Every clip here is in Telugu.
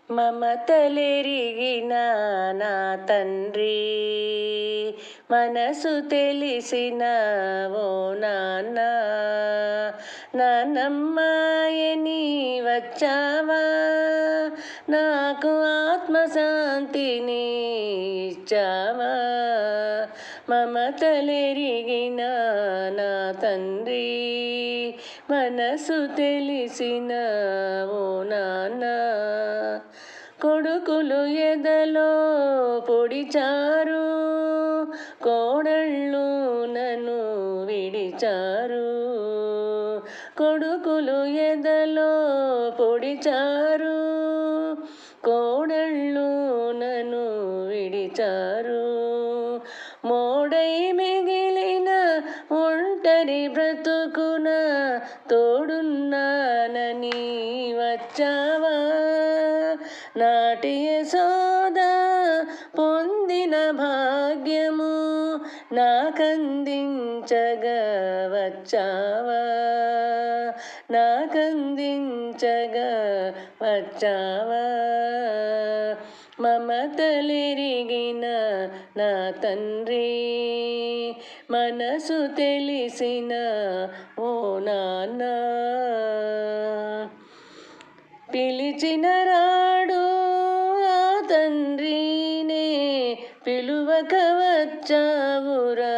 మమతలెరిగిన నా తండ్రి, మనసు తెలిసిన ఓ నాన్న, నాన్నమ్మాయని వచ్చావా, నాకు ఆత్మశాంతిని ఇచ్చావా. మమతలెరిగిన నా తండ్రి, మనసు తెలిసిన ఓ నాన్న, కొడుకులు ఎదలో పొడిచారు, కోడళ్ళు నన్ను విడిచారు. కొడుకులు ఎదలో పొడిచారు, కోడళ్ళు నన్ను విడిచారు. మోడై మిగిలిన ఒంటరి బ్రతుకున తోడున్నానని వచ్చావా, నాటి యశోద పొందిన భాగ్యము నాకందించగా వచ్చావా, నాకందించగా వచ్చావా. మమతలెరిగిన నా తండ్రి, మనసు తెలిసిన ఓ నాన్న, పిలిచిన రాడు ఆ తండ్రినే, పిలువక వచ్చావురా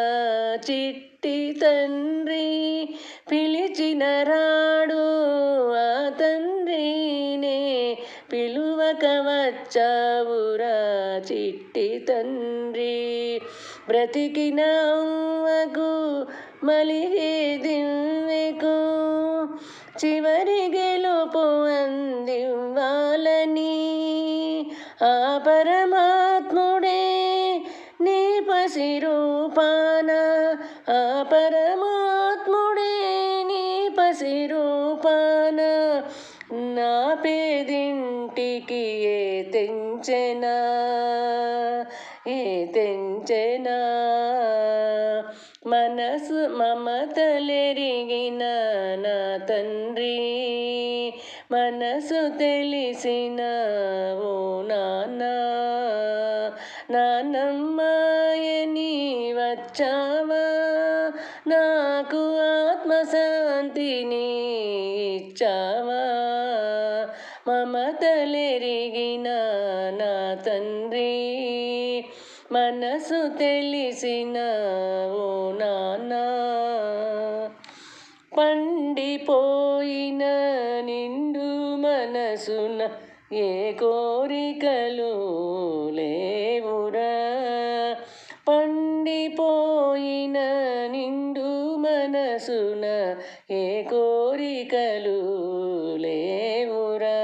చిట్టి తండ్రి. పిలిచిన రాడు ఆ తండ్రినే, పిలువక వచ్చావురా చిట్టి తండ్రి. బ్రతికిన అవ్వకు మలిగే దివ్వెకు చివరి గెలుపు అందివ్వాలని, ఆ పరమాత్ముడే నీ పసిరూపాన, ఆ పరమాత్ముడే నీ పసిరూపాన నా పేదింటికి ఏ తెంచెనా, ఏ తెంచెనా. మనసు మమతలెరిగిన నా తండ్రి, మనసు తెలిసిన ఓ నాన్న, నాన్నమ్మాయని వచ్చావా, నాకు ఆత్మశాంతిని ఇచ్చావా. మమతలెరిగిన నా తండ్రి, మనసు తెలిసిన ఓ నాన్న, పండిపోయిన నిండు మనసున ఏ కోరికలు లేవురా, పండిపోయిన నిండు మనసున ఏ కోరికలు లేవురా.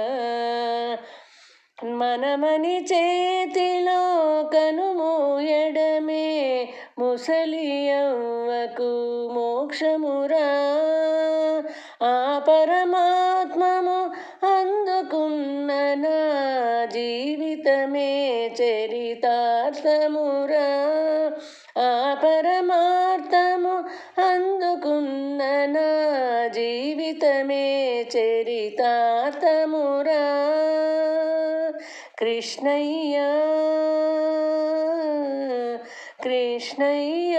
మనమని చేతిలో కనుమూయడమే ముసలి అవ్వకు మోక్షమురా, ఆ పరమాత్మము అందుకున్న నా జీవితమే చరితార్థమురా, ఆ పరమార్థము అందుకున్న నా జీవితమే చరితార్థమురా. కృష్ణయ్య, కృష్ణయ్య.